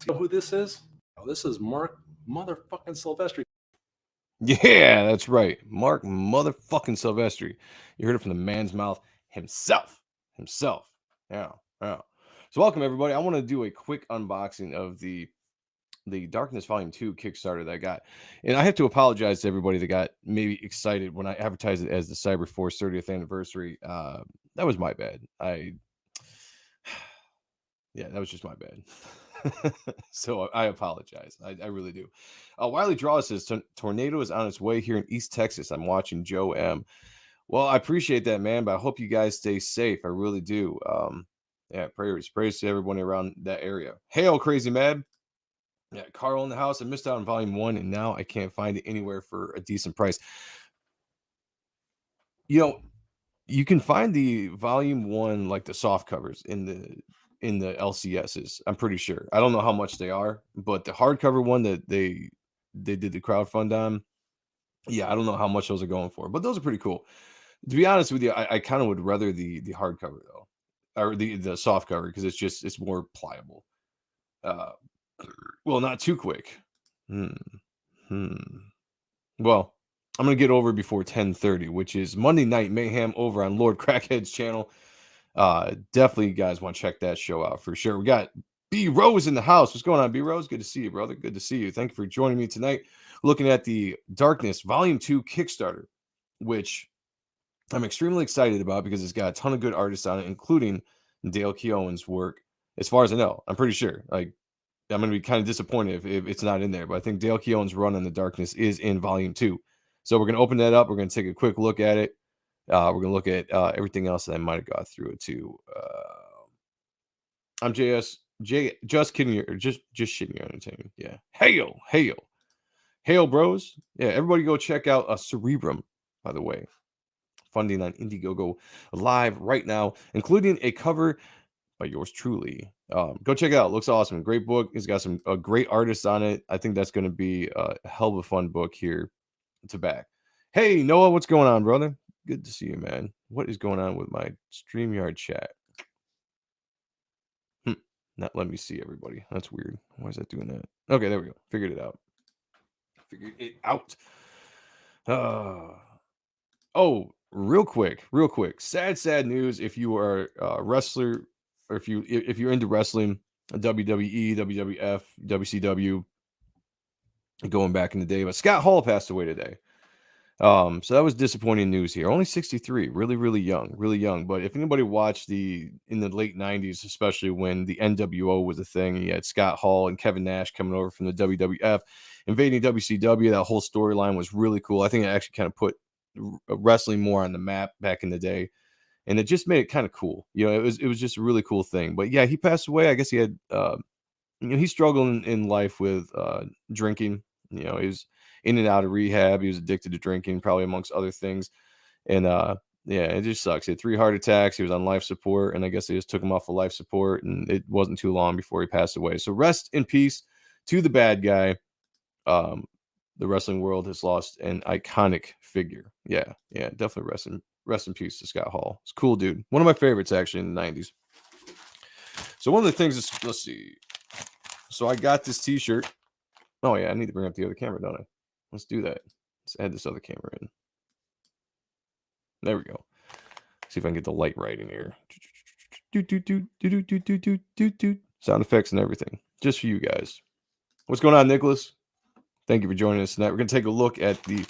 You know who this is? Oh, this is Marc motherfucking Silvestri. Yeah, that's right. Marc motherfucking Silvestri. You heard it from the man's mouth himself. Himself. Yeah, yeah. So welcome everybody. I want to do a quick unboxing of the Darkness Volume 2 Kickstarter that I got. And I have to apologize to everybody that got maybe excited when I advertised it as the Cyberforce 30th anniversary. That was my bad. Yeah, that was just my bad. So I apologize. I really do. Wiley Draw says tornado is on its way here in East Texas. I'm watching Joe M. Well, I appreciate that, man, but I hope you guys stay safe. I really do. Yeah, prayers to everybody around that area. Hail, crazy mad. Yeah, Carl in the house. I missed out on volume 1, and now I can't find it anywhere for a decent price. You know, you can find the volume 1, like the soft covers in the LCSs. I'm pretty sure. I don't know how much they are, but the hardcover one that they did the crowdfund on, yeah, I don't know how much those are going for, but those are pretty cool. To be honest with you, I kind of would rather the hardcover though, or the soft cover because it's more pliable. Uh, well, not too quick. Hmm. Hmm. Well, I'm gonna get over before 10:30, which is Monday Night Mayhem over on Lord Crackhead's channel. Definitely, you guys want to check that show out for sure. We got B Rose in the house. What's going on, B Rose? Good to see you, brother. Good to see you. Thank you for joining me tonight. Looking at the Darkness Volume 2 Kickstarter, which I'm extremely excited about because it's got a ton of good artists on it, including Dale Keown's work. As far as I know, I'm pretty sure. Like, I'm gonna be kind of disappointed if it's not in there, but I think Dale Keown's run on the Darkness is in Volume 2. So we're gonna open that up. We're gonna take a quick look at it. We're gonna look at everything else that I might have got through it too. I'm just kidding you, or just shitting your entertainment. Yeah, hail, bros. Yeah, everybody go check out Cerebrum. By the way, funding on Indiegogo live right now, including a cover by yours truly. Go check it out. It looks awesome. Great book. It's got some great artists on it. I think that's going to be a hell of a fun book here to back. Hey, Noah, what's going on, brother? Good to see you, man. What is going on with my StreamYard chat? Not let me see everybody. That's weird. Why is that doing that? Okay, there we go. Figured it out. Figured it out. Oh, real quick. Sad news. If you are a wrestler, or if you're into wrestling, WWE, WWF, WCW, going back in the day, but Scott Hall passed away today. So that was disappointing news here. Only 63, really young, really young. But if anybody watched in the late 90s, especially when the NWO was a thing, you had Scott Hall and Kevin Nash coming over from the WWF, invading WCW. That whole storyline was really cool. I think it actually kind of put wrestling more on the map back in the day, and it just made it kind of cool. You know, it was just a really cool thing. But yeah, he passed away. I guess he had he struggled in life with drinking. You know, he was in and out of rehab. He was addicted to drinking, probably amongst other things. And yeah, it just sucks. He had 3 heart attacks. He was on life support, and I guess they just took him off of life support, and it wasn't too long before he passed away. So rest in peace to the bad guy. The wrestling world has lost an iconic figure. Yeah, definitely rest in peace to Scott Hall. It's a cool dude. One of my favorites actually in the 90s. So one of the things is, let's see. So I got this t-shirt. Oh yeah, I need to bring up the other camera, don't I? Let's do that. Let's add this other camera in. There we go. See if I can get the light right in here. Sound effects and everything. Just for you guys. What's going on, Nicholas? Thank you for joining us tonight. We're going to take a look at I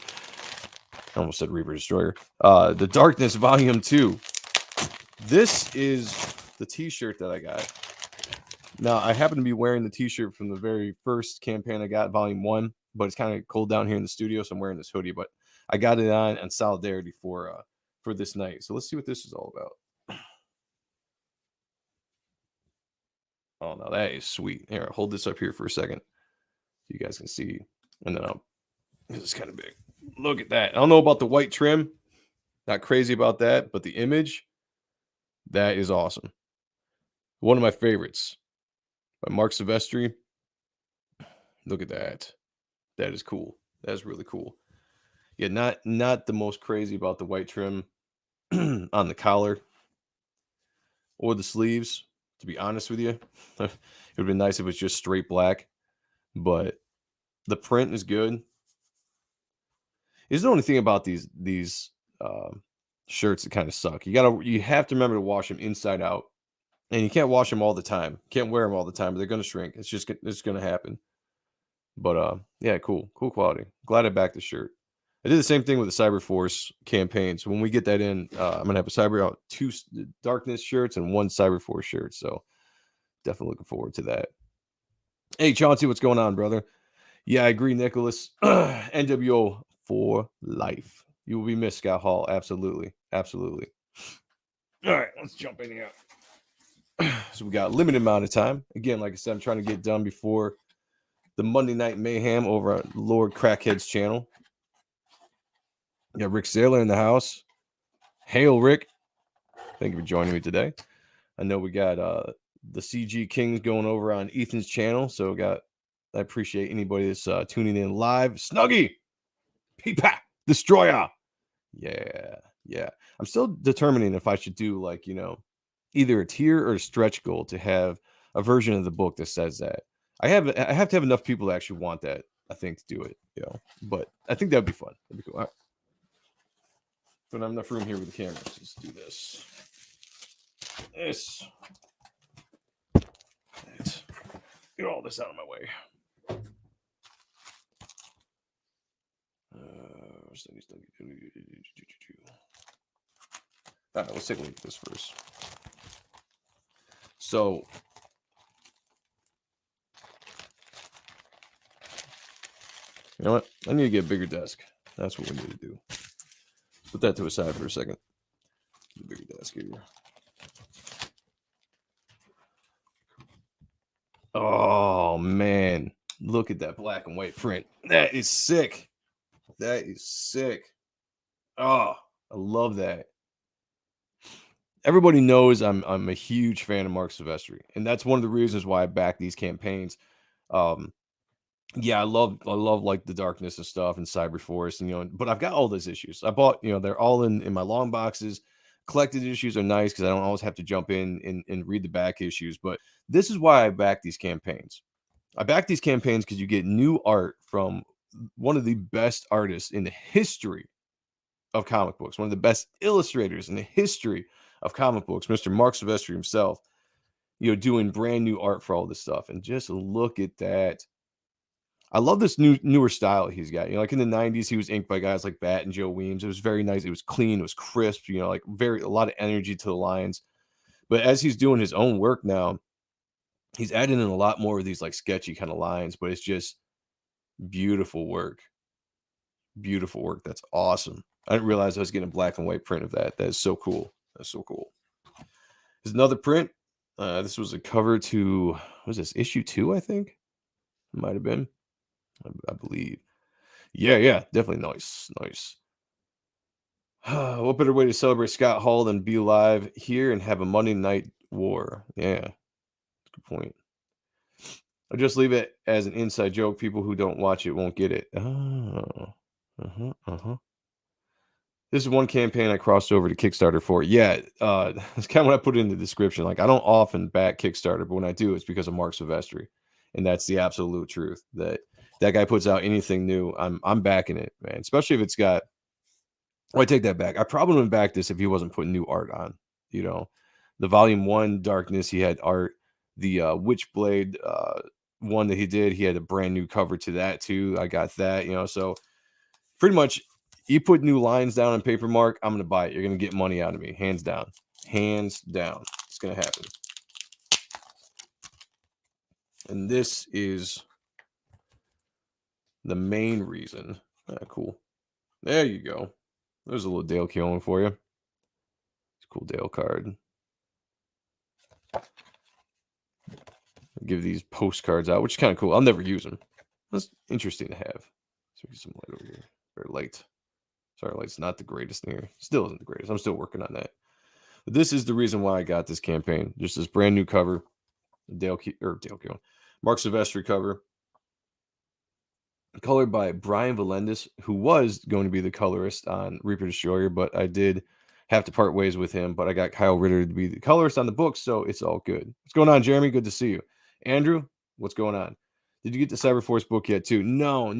almost said Reaper Destroyer. The Darkness Volume 2. This is the t-shirt that I got. Now, I happen to be wearing the t-shirt from the very first campaign I got, Volume 1, but it's kind of cold down here in the studio, so I'm wearing this hoodie, but I got it on solidarity for this night. So let's see what this is all about. Oh, no, that is sweet. Here, I'll hold this up here for a second so you guys can see. And then this is kind of big. Look at that. I don't know about the white trim. Not crazy about that, but the image, that is awesome. One of my favorites by Marc Silvestri. Look at that. That is cool. That is really cool. Yeah, not the most crazy about the white trim on the collar or the sleeves, To be honest with you, it would be nice if it was just straight black, but the print is good. Is the only thing about these shirts that kind of suck. You have to remember to wash them inside out, and you can't wash them all the time. Can't wear them all the time, but they're gonna shrink. It's gonna happen. But yeah, cool quality. Glad I backed the shirt. I did the same thing with the Cyberforce campaign. So when we get that in, I'm gonna have a two Darkness shirts and one Cyberforce shirt. So definitely looking forward to that. Hey Chauncey, what's going on, brother? Yeah, I agree, Nicholas. NWO for life. You will be missed, Scott Hall. Absolutely. Absolutely. All right, let's jump in here. So we got a limited amount of time. Again, like I said, I'm trying to get done before the Monday Night Mayhem over on Lord Crackhead's channel. We got Rick Saylor in the house. Hail, Rick. Thank you for joining me today. I know we got the CG Kings going over on Ethan's channel. So I appreciate anybody that's tuning in live. Snuggie! Peepa! Destroyer! Yeah. I'm still determining if I should do either a tier or a stretch goal to have a version of the book that says that. I have to have enough people that actually want that, I think, to do it, But I think that'd be fun. That'd be cool. All right. Don't have enough room here with the cameras. Let's do this. Let's get all this out of my way. All right, let's take a look at this first. So, you know what? I need to get a bigger desk. That's what we need to do. Put that to a side for a second. Bigger desk here. Oh, man. Look at that black and white print. That is sick. Oh, I love that. Everybody knows I'm a huge fan of Marc Silvestri, and that's one of the reasons why I back these campaigns. Yeah, I love like the Darkness and stuff and Cyberforce, and but I've got all those issues. I bought, they're all in my long boxes. Collected issues are nice because I don't always have to jump in and read the back issues. But this is why I back these campaigns. I back these campaigns because you get new art from one of the best artists in the history of comic books, one of the best illustrators in the history of comic books, Mr. Marc Silvestri himself, doing brand new art for all this stuff. And just look at that. I love this newer style he's got. Like in the 90s, he was inked by guys like Bat and Joe Weems. It was very nice. It was clean. It was crisp, like a lot of energy to the lines. But as he's doing his own work now, he's adding in a lot more of these like sketchy kind of lines, but it's just beautiful work. Beautiful work. That's awesome. I didn't realize I was getting a black and white print of that. That is so cool. That's so cool. There's another print. This was a cover to, what was this, issue 2, I think? It might have been. I believe. Yeah, definitely nice. What better way to celebrate Scott Hall than be live here and have a Monday Night War? Yeah, good point. I'll just leave it as an inside joke. People who don't watch it won't get it. Oh, This is one campaign I crossed over to Kickstarter for. Yeah, it's kind of what I put in the description. Like, I don't often back Kickstarter, but when I do, it's because of Marc Silvestri, and that's the absolute truth. That guy puts out anything new, I'm backing it, man. Especially if it's got. Oh, I take that back. I probably wouldn't back this if he wasn't putting new art on. The Volume 1 Darkness, he had art. The Witchblade one that he did, he had a brand new cover to that too. I got that. So pretty much. You put new lines down on paper, Mark, I'm going to buy it. You're going to get money out of me. Hands down. Hands down. It's going to happen. And this is the main reason. Cool. There you go. There's a little Dale Keown for you. It's a cool Dale card. I'll give these postcards out, which is kind of cool. I'll never use them. That's interesting to have. So get some light over here. Very light. Sorry, light's not the greatest in here. Still isn't the greatest. I'm still working on that. But this is the reason why I got this campaign. Just this brand new cover. Dale Keown. Marc Silvestri cover. Colored by Brian Valendas, who was going to be the colorist on Reaper Destroyer, but I did have to part ways with him, but I got Kyle Ritter to be the colorist on the book, so it's all good. What's going on, Jeremy? Good to see you. Andrew, what's going on? Did you get the Cyberforce book yet too? No.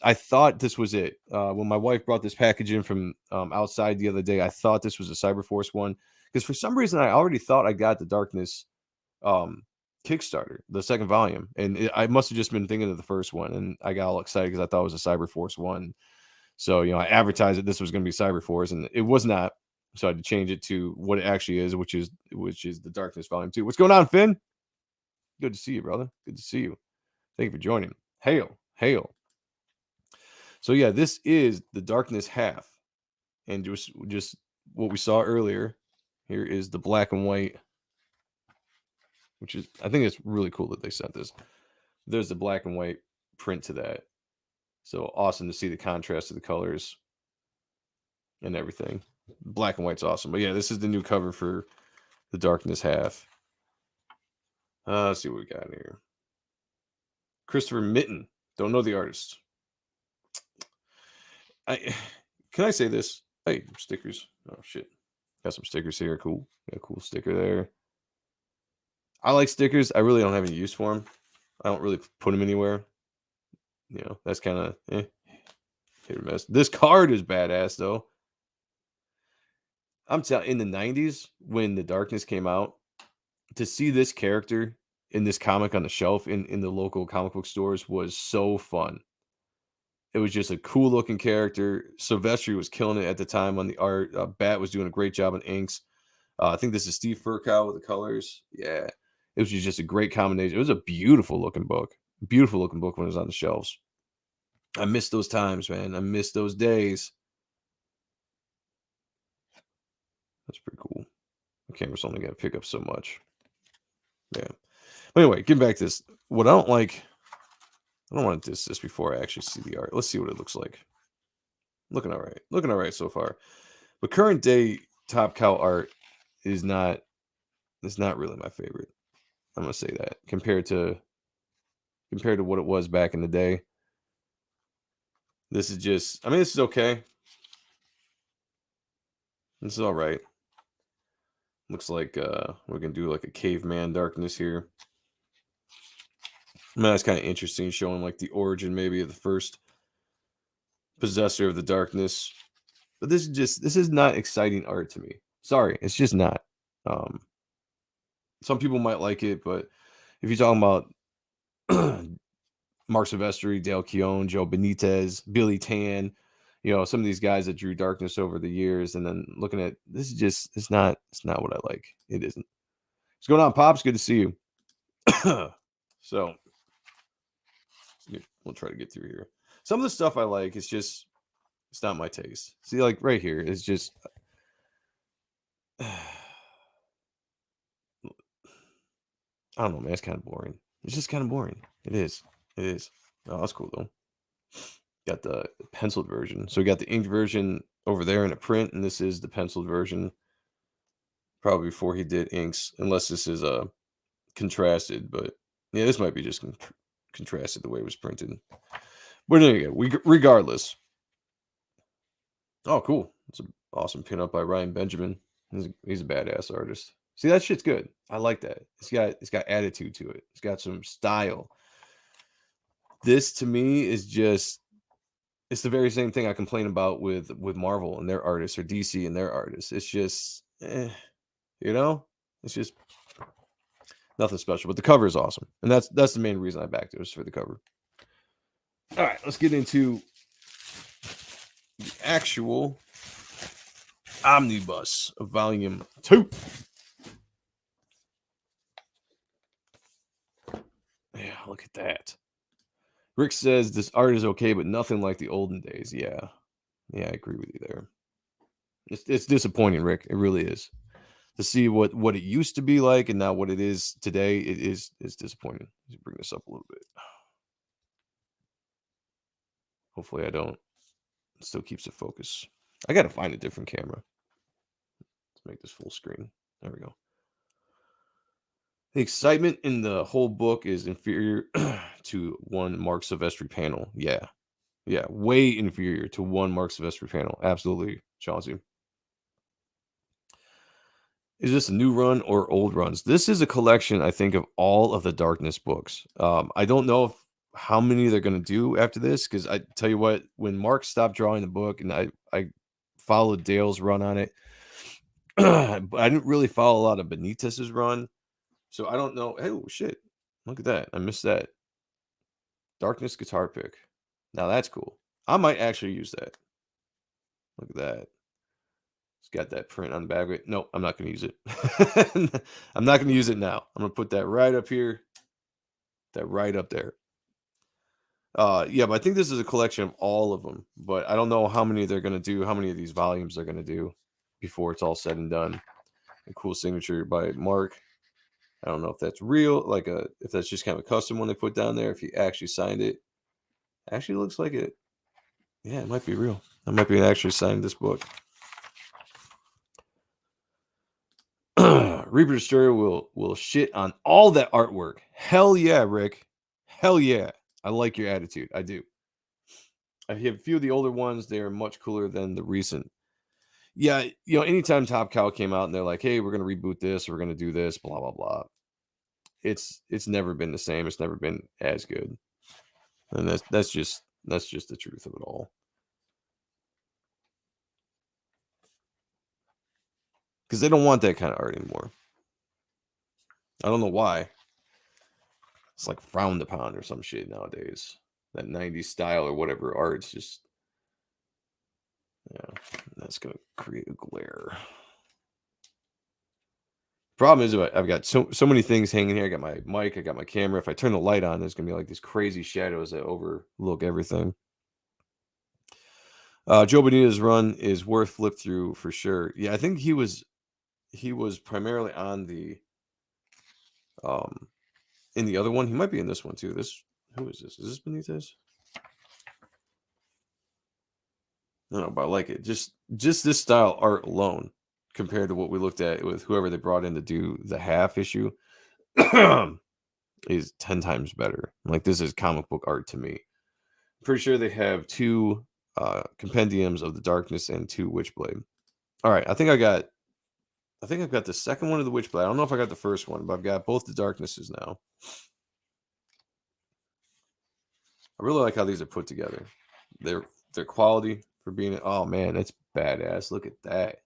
I thought this was it. When my wife brought this package in from outside the other day, I thought this was a Cyberforce one because for some reason I already thought I got the Darkness Kickstarter, the second volume, and I must have just been thinking of the first one, and I got all excited because I thought it was a Cyberforce one. So I advertised that this was going to be Cyberforce, and it was not. So I had to change it to what it actually is, which is the Darkness Volume 2. What's going on, Finn? Good to see you, brother. Good to see you. Thank you for joining. Hail. So yeah, this is the Darkness half, and just what we saw earlier. Here is the black and white, which is, I think it's really cool that they sent this. There's the black and white print to that. So awesome to see the contrast of the colors and everything. Black and white's awesome. But yeah, this is the new cover for the Darkness half. Let's see what we got here. Christopher Mitten. Don't know the artist. Can I say this? Hey, stickers. Oh shit. Got some stickers here. Cool. Got a cool sticker there. I like stickers. I really don't have any use for them. I don't really put them anywhere. That's kind of hit or miss. This card is badass though. I'm telling, in the 90s when the Darkness came out, to see this character in this comic on the shelf in the local comic book stores was so fun. It was just a cool looking character. Silvestri was killing it at the time on the art. Bat was doing a great job on inks. I think this is Steve Furcow with the colors. Yeah, it was just a great combination. It was a beautiful looking book. Beautiful looking book when it was on the shelves. I miss those times, man. I miss those days. That's pretty cool. The camera's only going to pick up so much. Yeah. But anyway, getting back to this. What I don't like, I don't want to diss this before I actually see the art. Let's see what it looks like. Looking all right. Looking all right so far. But current day Top Cow art is not really my favorite. I'm going to say that. Compared to what it was back in the day. This is just, I mean, this is okay. This is all right. Looks like we're going to do like a caveman Darkness here. I mean, that's kind of interesting, showing like the origin maybe of the first possessor of the Darkness. But this is not exciting art to me. Sorry, it's just not. Some people might like it, but if you're talking about Marc Silvestri, Dale Keown, Joe Benitez, Billy Tan, some of these guys that drew Darkness over the years, and then looking at this is just it's not what I like. It isn't. What's going on, Pops? Good to see you. So we'll try to get through here. Some of the stuff I like is just, it's not my taste. See, like right here, it's just I don't know, man. It's kind of boring. It's just kind of boring. It is. Oh, that's cool though. Got the penciled version. So we got the inked version over there in a print, and this is the penciled version. Probably before he did inks, unless this is contrasted. But yeah, this might be just contrasted the way it was printed. But anyway, regardless. Oh, cool. It's an awesome pinup by Ryan Benjamin. He's a badass artist. See, that shit's good. I like that. It's got attitude to it. It's got some style. This to me is just, it's the very same thing I complain about with Marvel and their artists, or DC and their artists. It's just it's just nothing special. But the cover is awesome. And that's the main reason I backed it, was for the cover. All right, let's get into the actual omnibus of volume 2. Yeah, look at that. Rick says this art is okay, but nothing like the olden days. Yeah, I agree with you there. It's disappointing, Rick. It really is. To see what it used to be like and now what it is today, it's disappointing. Let's bring this up a little bit. Hopefully I don't. It still keeps it focus. I got to find a different camera. Let's make this full screen. There we go. The excitement in the whole book is inferior to one Marc Silvestri panel. Yeah, way inferior to one Marc Silvestri panel. Absolutely, Chauncey. Is this a new run or old runs? This is a collection, I think, of all of the Darkness books. I don't know how many they're going to do after this, because I tell you what, when Mark stopped drawing the book and I followed Dale's run on it, but I didn't really follow a lot of Benitez's run, so I don't know. Oh shit! Look at that! I missed that Darkness guitar pick. Now that's cool. I might actually use that. Look at that. It's got that print on the back of it. Nope, I'm not going to use it. I'm not going to use it now. I'm going to put that right up here. That right up there. Yeah, but I think this is a collection of all of them. But I don't know how many they're going to do, how many of these volumes they're going to do before it's all said and done. A cool signature by Mark. I don't know if that's real, if that's just kind of a custom one they put down there, if he actually signed it. Actually looks like it. Yeah, it might be real. That might be actually signed this book. Reaper Destroyer will shit on all that artwork. Hell yeah, Rick. Hell yeah. I like your attitude. I do. I have a few of the older ones. They are much cooler than the recent. Yeah, anytime Top Cow came out and they're like, hey, we're going to reboot this, or we're going to do this, blah, blah, blah. It's never been the same. It's never been as good. And that's just the truth of it all. Because they don't want that kind of art anymore. I don't know why. It's like frowned upon or some shit nowadays. That 90s style or whatever art's just, yeah, that's going to create a glare. Problem is, I've got so many things hanging here. I got my mic, I got my camera. If I turn the light on, there's going to be like these crazy shadows that overlook everything. Joe Bonita's run is worth flip through for sure. Yeah, I think he was primarily on the in the other one. He might be in this one too. Who is this? Is this Benitez? No, but I like it. Just this style art alone, compared to what we looked at with whoever they brought in to do the half issue, is 10 times better. Like, this is comic book art to me. I'm pretty sure they have 2 compendiums of the Darkness and 2 Witchblade. All right, I think I've got the second one of the Witchblade. I don't know if I got the first one, but I've got both the Darknesses now. I really like how these are put together. Their quality for being, oh man, that's badass. Look at that.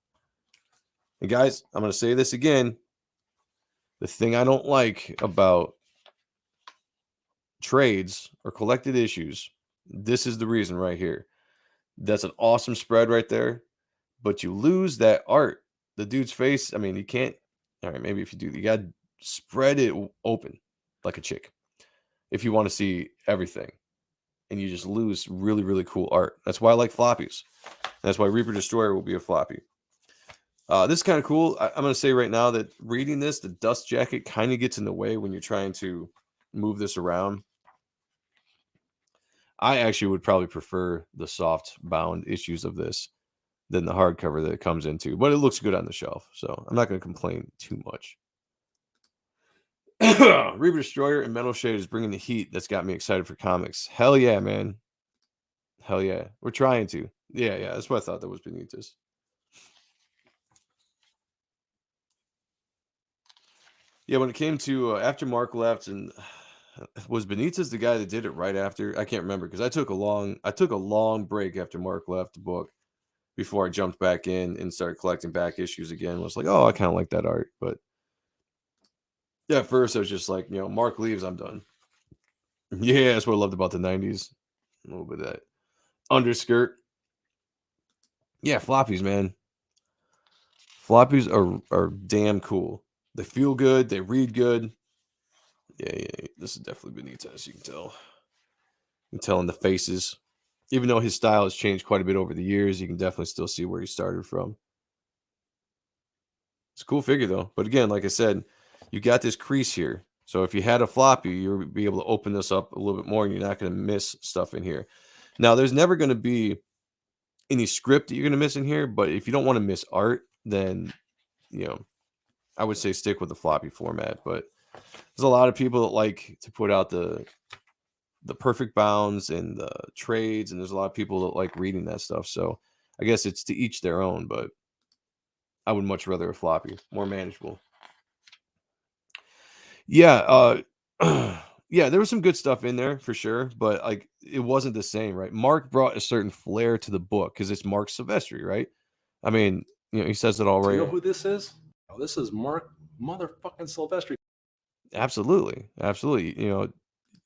And guys, I'm going to say this again. The thing I don't like about trades or collected issues, this is the reason right here. That's an awesome spread right there, but you lose that art. The dude's face, I mean, you can't, all right, maybe if you do, you got to spread it open like a chick if you want to see everything. And you just lose really, really cool art. That's why I like floppies. That's why Reaper Destroyer will be a floppy. This is kind of cool. I'm going to say right now that reading this, the dust jacket kind of gets in the way when you're trying to move this around. I actually would probably prefer the soft bound issues of this than the hardcover that it comes into, but it looks good on the shelf, so I'm not going to complain too much. Reaper Destroyer and Metal Shade is bringing the heat that's got me excited for comics. Hell yeah, man. Hell yeah. We're trying to. Yeah, that's what I thought that was Benitez. Yeah, when it came to after Mark left, and was Benitez the guy that did it right after? I can't remember, because I took a long break after Mark left the book before I jumped back in and started collecting back issues again. I was like, oh, I kind of like that art, but yeah, at first I was just like, Mark leaves, I'm done. Yeah, that's what I loved about the 90s. A little bit of that underskirt. Yeah, floppies, man. Floppies are damn cool. They feel good. They read good. Yeah. This is definitely Benitez. You can tell. You can tell in the faces. Even though his style has changed quite a bit over the years, you can definitely still see where he started from. It's a cool figure, though. But again, like I said, you got this crease here. So if you had a floppy, you'll be able to open this up a little bit more, and you're not going to miss stuff in here. Now, there's never going to be any script that you're going to miss in here, but if you don't want to miss art, then, I would say stick with the floppy format. But there's a lot of people that like to put out the perfect bounds and the trades, and there's a lot of people that like reading that stuff. So I guess it's to each their own, but I would much rather a floppy, more manageable. Yeah, yeah, there was some good stuff in there for sure, but like it wasn't the same, right? Mark brought a certain flair to the book because it's Marc Silvestri, right? I mean, he says it all Do you know right. who this is? Oh, this is Marc motherfucking Silvestri. Absolutely, absolutely.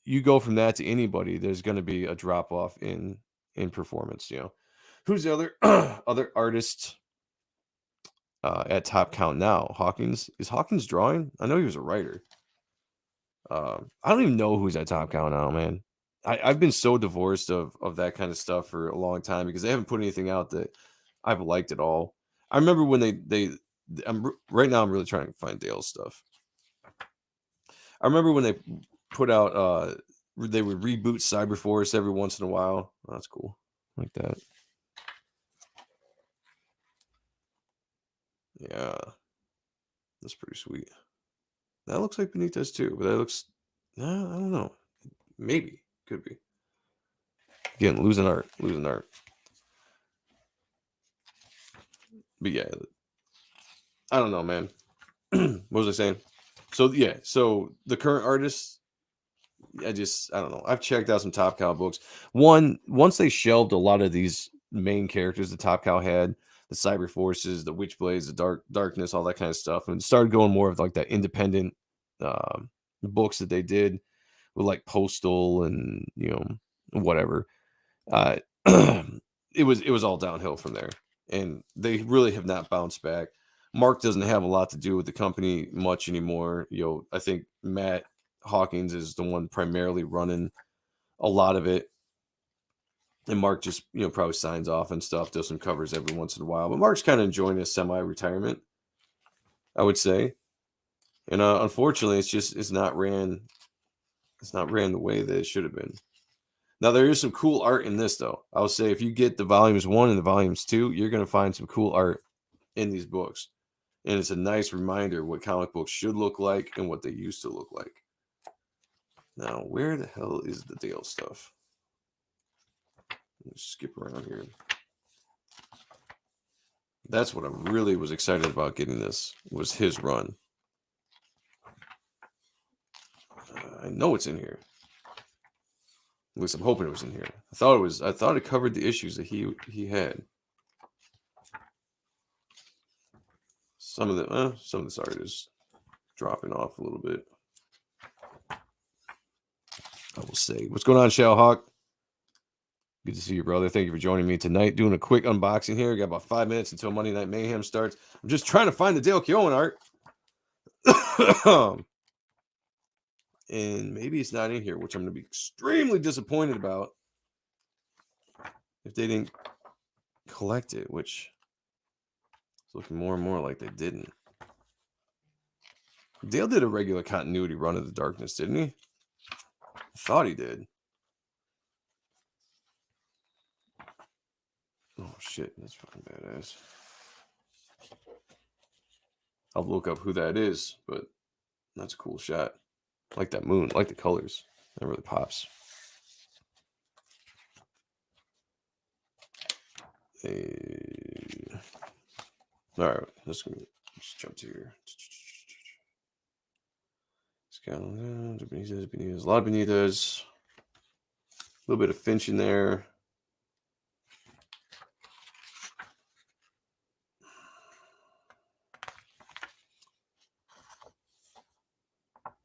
You go from that to anybody, there's going to be a drop off in performance. Who's the other other artist at Top Count now? Hawkins, is Hawkins drawing? I know he was a writer. I don't even know who's at Top Count now, man. I've been so divorced of that kind of stuff for a long time because they haven't put anything out that I've liked at all. I remember when right now I'm really trying to find Dale's stuff. I remember when they put out they would reboot Cyberforce every once in a while. Oh, that's cool. Like that. Yeah. That's pretty sweet. That looks like Benitez too, but that looks I don't know. Maybe. Could be. Again, losing art. Losing art. But yeah, I don't know, man. What was I saying? So yeah, so the current artists, I don't know. I've checked out some Top Cow books. Once they shelved a lot of these main characters the Top Cow had, the Cyber Forces, the Witchblades, the Darkness, all that kind of stuff, and started going more of like that independent books that they did with like Postal and whatever. Uh, it was all downhill from there, and they really have not bounced back. Mark doesn't have a lot to do with the company much anymore. I think Matt Hawkins is the one primarily running a lot of it, and Mark just probably signs off and stuff, does some covers every once in a while. But Mark's kind of enjoying his semi-retirement, I would say, and unfortunately, it's not ran the way that it should have been. Now there is some cool art in this, though. I would say if you get the volumes 1 and the volumes 2, you're going to find some cool art in these books. And it's a nice reminder what comic books should look like and what they used to look like. Now, where the hell is the Dale stuff? Let's skip around here. That's what I really was excited about getting this, was his run. I know it's in here. At least I'm hoping it was in here. I thought it covered the issues that he had. Some of this art is dropping off a little bit. I will say. What's going on, Shellhawk? Good to see you, brother. Thank you for joining me tonight. Doing a quick unboxing here. Got about 5 minutes until Monday Night Mayhem starts. I'm just trying to find the Dale Keown art. And maybe it's not in here, which I'm going to be extremely disappointed about if they didn't collect it, which is looking more and more like they didn't. Dale did a regular continuity run of the Darkness, didn't he? I thought he did. Oh, shit. That's fucking badass. I'll look up who that is, but that's a cool shot. I like that moon. I like the colors. That really pops. All right, let's jump to here. Benitez, a lot of Benitez, a little bit of Finch in there.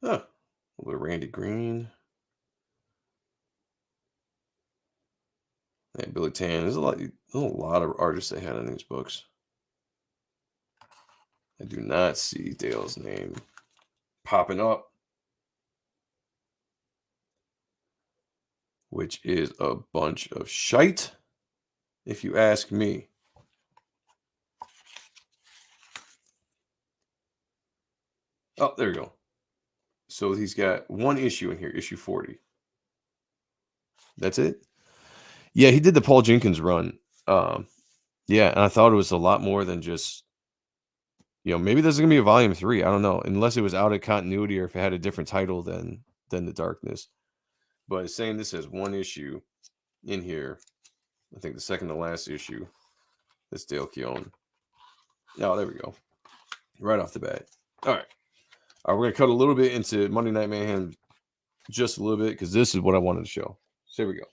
A little bit of Randy Green. Yeah, Billy Tan. There's a lot of artists they had in these books. I do not see Dale's name popping up, which is a bunch of shite, if you ask me. Oh, there we go. So he's got one issue in here, issue 40. That's it? Yeah, he did the Paul Jenkins run. Yeah, and I thought it was a lot more than just, maybe there's going to be a volume 3. I don't know, unless it was out of continuity or if it had a different title than The Darkness. But it's saying this has one issue in here. I think the second to last issue. That's Dale Keown. Oh, there we go. Right off the bat. All right. We're going to cut a little bit into Monday Night Mayhem, just a little bit, because this is what I wanted to show. So here we go.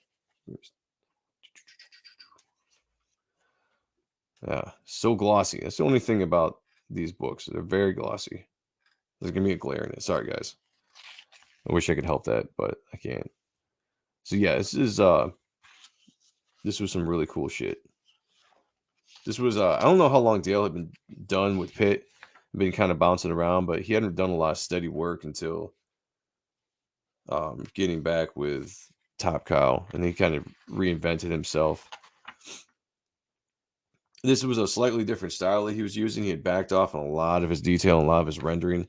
Yeah, so glossy. That's the only thing about these books. They're very glossy. There's going to be a glare in it. Sorry, guys. I wish I could help that, but I can't. So yeah, this was some really cool shit. This was I don't know how long Dale had been done with Pitt, been kind of bouncing around, but he hadn't done a lot of steady work until getting back with Top Cow, and he kind of reinvented himself. This was a slightly different style that he was using. He had backed off on a lot of his detail and a lot of his rendering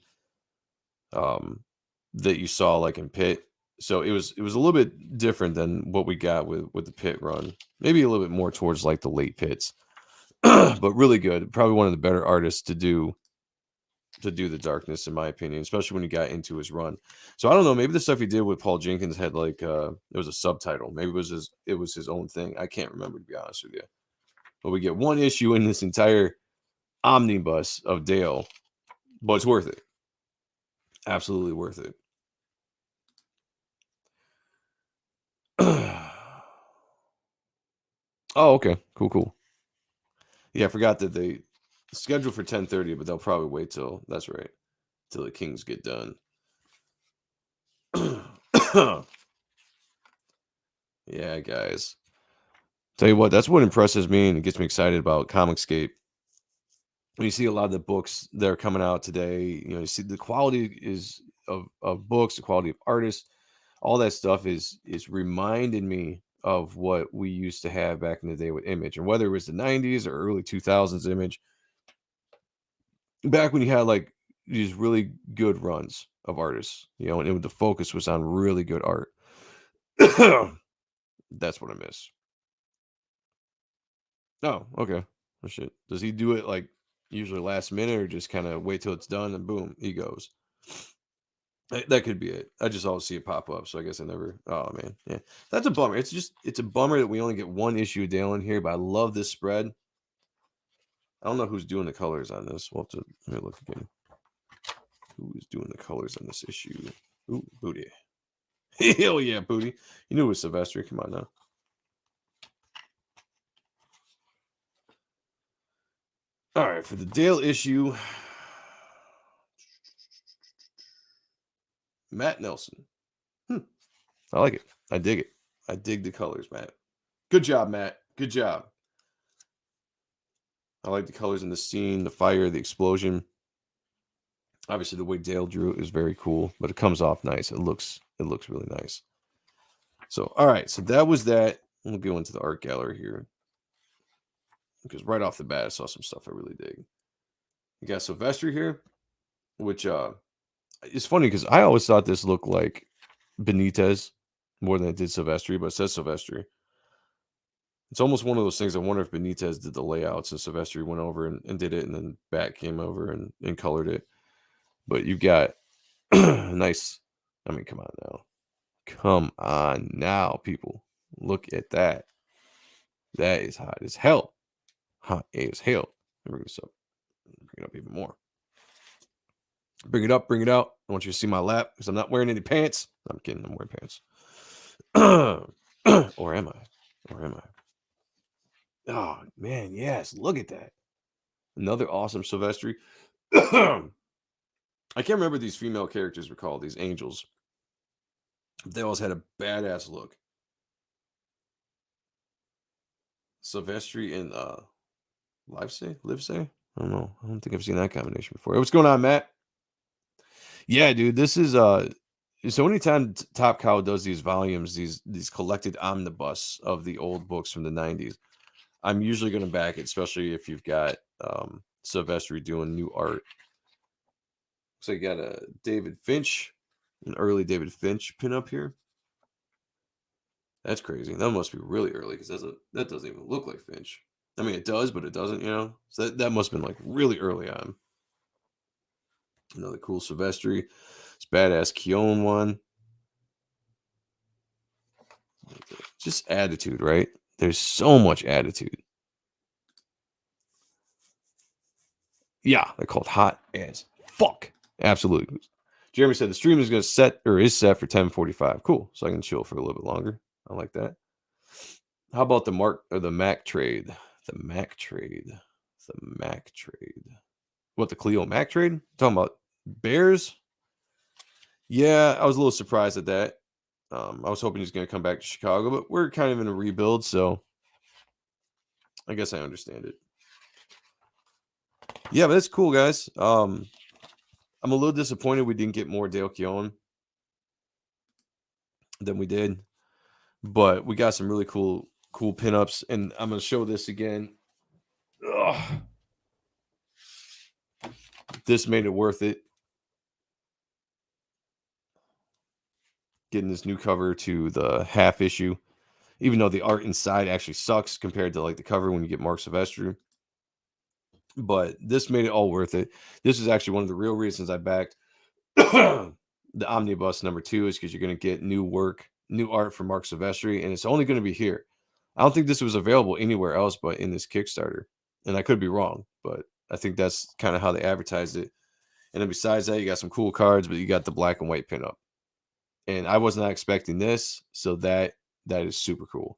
that you saw like in Pitt. So it was a little bit different than what we got with the Pitt run. Maybe a little bit more towards like the late Pitts. But really good. Probably one of the better artists to do the darkness, in my opinion, especially when he got into his run. So I don't know, maybe the stuff he did with Paul Jenkins had like there was a subtitle. Maybe it was his own thing. I can't remember, to be honest with you. But we get one issue in this entire omnibus of Dale, but it's worth it. Absolutely worth it. Oh, okay. Cool. Yeah, I forgot that they scheduled for 10:30, but they'll probably wait till the Kings get done. Yeah, guys. Tell you what, that's what impresses me and it gets me excited about Comicscape. When you see a lot of the books that are coming out today, you see the quality of books, the quality of artists, all that stuff is reminding me of what we used to have back in the day with Image, and whether it was the 90s or early 2000s Image, back when you had like these really good runs of artists, and the focus was on really good art. That's what I miss. Oh, okay. Oh, shit. Does he do it like usually last minute or just kind of wait till it's done and boom, he goes? That could be it. I just always see it pop up, so I guess I never. Oh man, yeah, that's a bummer. It's a bummer that we only get one issue of Dale in here, but I love this spread. I don't know who's doing the colors on this. We'll have to let me look again. Who is doing the colors on this issue? Ooh, Booty. Hell yeah, Booty. You knew it was Silvestri. Come on now. All right, for the Dale issue, Matt Nelson. I like it. I dig it. I dig the colors, Matt. Good job, Matt. Good job. I like the colors in the scene, the fire, the explosion. Obviously, the way Dale drew it is very cool, but it comes off nice. It looks really nice. So, all right. So that was that. We'll go into the art gallery here. Because right off the bat, I saw some stuff I really dig. You got Silvestri here, which it's funny because I always thought this looked like Benitez more than it did Silvestri, but it says Silvestri. It's almost one of those things. I wonder if Benitez did the layouts and Silvestri went over and did it, and then Bat came over and colored it. But you've got nice. I mean, come on now. Come on now, people. Look at that. That is hot as hell. Hot as hell. Bring this up. Bring it up even more. Bring it up. Bring it out. I want you to see my lap because I'm not wearing any pants. I'm kidding. I'm wearing pants. Or am I? Oh, man. Yes. Look at that. Another awesome Silvestri. I can't remember these female characters were called, these angels. They always had a badass look. Silvestri and Livesay? I don't know. I don't think I've seen that combination before. Hey, what's going on, Matt? Yeah, dude. This is so anytime Top Cow does these volumes, these collected omnibus of the old books from the 90s, I'm usually gonna back it, especially if you've got Silvestri doing new art. So you got a David Finch, an early David Finch pinup here. That's crazy. That must be really early because that doesn't even look like Finch. I mean, it does, but it doesn't, So that must have been like really early on. Another cool Silvestri. It's badass Keown one. Just attitude, right? There's so much attitude. Yeah, they're called hot as fuck. Absolutely. Jeremy said the stream is going to set for 10:45. Cool. So I can chill for a little bit longer. I like that. How about the Mac trade? The Mac trade. The Mac trade. What, the Cleo Mac trade? Talking about Bears? Yeah, I was a little surprised at that. I was hoping he's going to come back to Chicago, but we're kind of in a rebuild, so I guess I understand it. Yeah, but that's cool, guys. I'm a little disappointed we didn't get more Dale Keown than we did, but we got some really cool pinups, and I'm going to show this again. Ugh. This made it worth it. Getting this new cover to the half issue, even though the art inside actually sucks compared to like the cover when you get Marc Silvestri. But this made it all worth it. This is actually one of the real reasons I backed the Omnibus #2 is because you're going to get new art from Marc Silvestri, and it's only going to be here. I don't think this was available anywhere else but in this Kickstarter, and I could be wrong, but I think that's kind of how they advertised it. And then besides that, you got some cool cards, but you got the black and white pinup, and I was not expecting this, so that is super cool.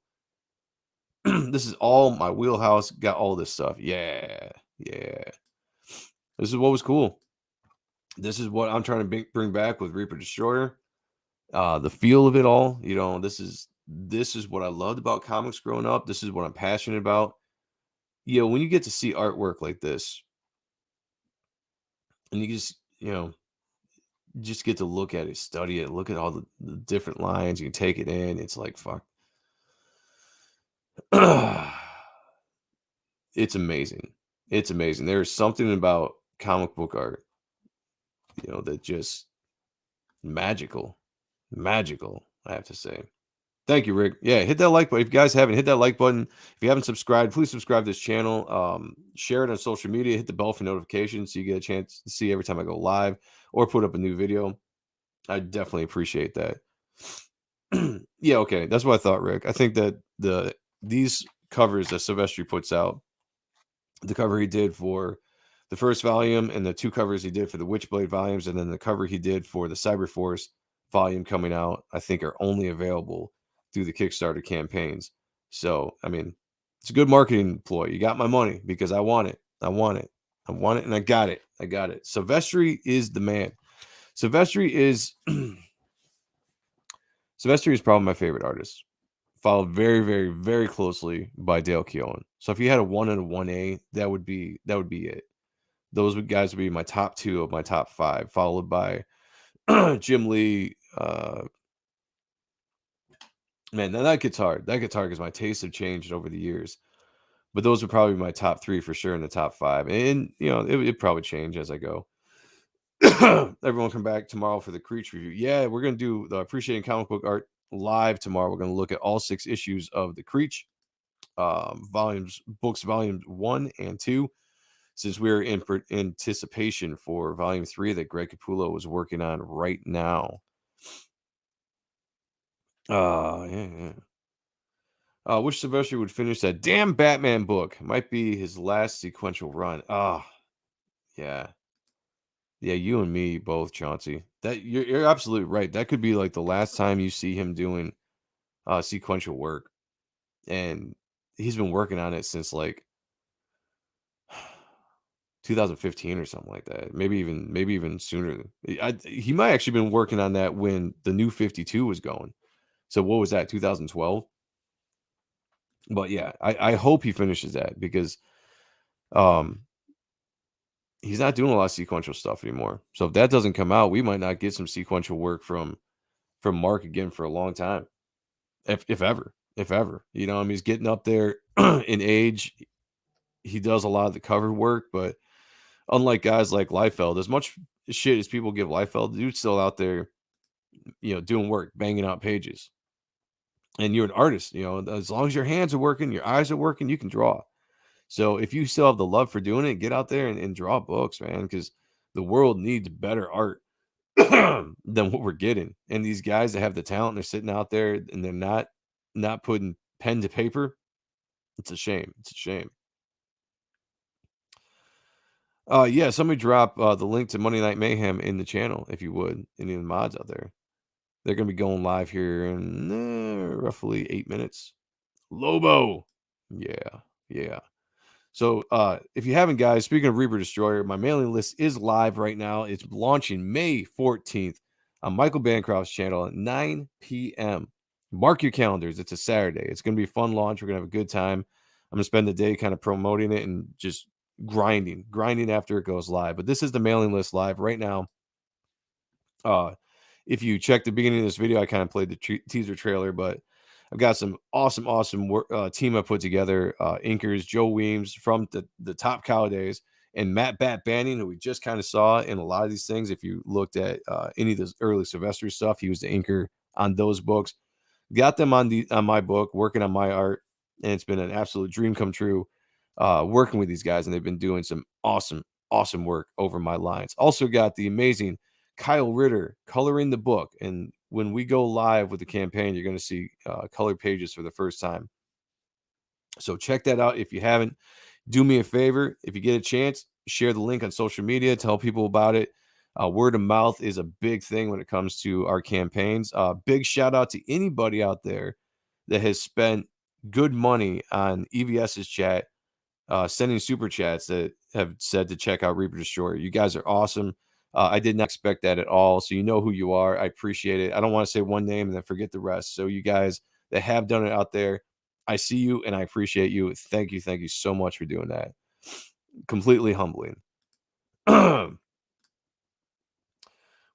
This is all my wheelhouse. Got all this stuff. Yeah. This is what was cool. This is what I'm trying to bring back with Reaper Destroyer. The feel of it all, this is what I loved about comics growing up. This is what I'm passionate about. When you get to see artwork like this, and you just get to look at it, study it, look at all the different lines, you can take it in. It's like, fuck. It's amazing. It's amazing. There's something about comic book art, that just magical, I have to say. Thank you, Rick. Yeah, hit that like button. If you guys haven't, hit that like button. If you haven't subscribed, please subscribe to this channel. Share it on social media. Hit the bell for notifications so you get a chance to see every time I go live or put up a new video. I definitely appreciate that. Yeah, okay. That's what I thought, Rick. I think that these covers that Silvestri puts out, the cover he did for the first volume and the two covers he did for the Witchblade volumes, and then the cover he did for the Cyberforce volume coming out, I think are only available through the Kickstarter campaigns. So, I mean, it's a good marketing ploy. You got my money because I want it. And I got it. Silvestri is the man. Silvestri is probably my favorite artist. Followed very, very, very closely by Dale Keown. So if you had a 1 and a 1A, that would be it. Those guys would be my top 2 of my top 5, followed by Jim Lee. Man, now that gets hard. Because my tastes have changed over the years. But those would probably be my top 3 for sure in the top 5. And, it probably change as I go. Everyone come back tomorrow for the Creech review. Yeah, we're going to do the Appreciating Comic Book Art live tomorrow. We're going to look at all 6 issues of the Creech. Volumes 1 and 2, since we're in anticipation for volume 3 that Greg Capullo was working on right now. Yeah. Wish Silvestri would finish that damn Batman book. Might be his last sequential run. Yeah, you and me both, Chauncey. That you're absolutely right. That could be like the last time you see him doing sequential work, and he's been working on it since like 2015 or something like that. Maybe even sooner. He might actually been working on that when the New 52 was going. So what was that, 2012? But yeah, I hope he finishes that because he's not doing a lot of sequential stuff anymore. So if that doesn't come out, we might not get some sequential work from Mark again for a long time. If ever. He's getting up there in age. He does a lot of the cover work, but unlike guys like Liefeld, as much shit as people give Liefeld, dude's still out there, doing work, banging out pages. And you're an artist, as long as your hands are working, your eyes are working, you can draw. So if you still have the love for doing it, get out there and draw books, man, because the world needs better art than what we're getting. And these guys that have the talent, they're sitting out there and they're not putting pen to paper. It's a shame. Yeah, somebody drop the link to Monday Night Mayhem in the channel if you would. Any of the mods out there. They're gonna be going live here in roughly 8 minutes. Lobo. Yeah, yeah. So, if you haven't, guys, speaking of Reaper Destroyer, my mailing list is live right now. It's launching May 14th on Michael Bancroft's channel at 9 p.m. Mark your calendars. It's a Saturday. It's going to be a fun launch. We're going to have a good time. I'm going to spend the day kind of promoting it and just grinding after it goes live. But this is the mailing list live right now. If you check the beginning of this video, I kind of played the teaser trailer, but I've got some awesome work, team I put together. Inkers, Joe Weems from the Top Cow days, and Matt Bat Banning, who we just kind of saw in a lot of these things. If you looked at any of this early Silvestri stuff, he was the inker on those books. Got them on my book, working on my art, and it's been an absolute dream come true working with these guys, and they've been doing some awesome work over my lines. Also got the amazing Kyle Ritter coloring the book, and when we go live with the campaign, you're going to see colored pages for the first time. So check that out if you haven't. Do me a favor, if you get a chance, share the link on social media, tell people about it. Word of mouth is a big thing when it comes to our campaigns. Big shout out to anybody out there that has spent good money on EVS's chat, sending super chats that have said to check out Reaper Destroyer. You guys are awesome. I did not expect that at all. So you know who you are. I appreciate it. I don't want to say one name and then forget the rest. So you guys that have done it out there, I see you and I appreciate you. Thank you so much for doing that. Completely humbling.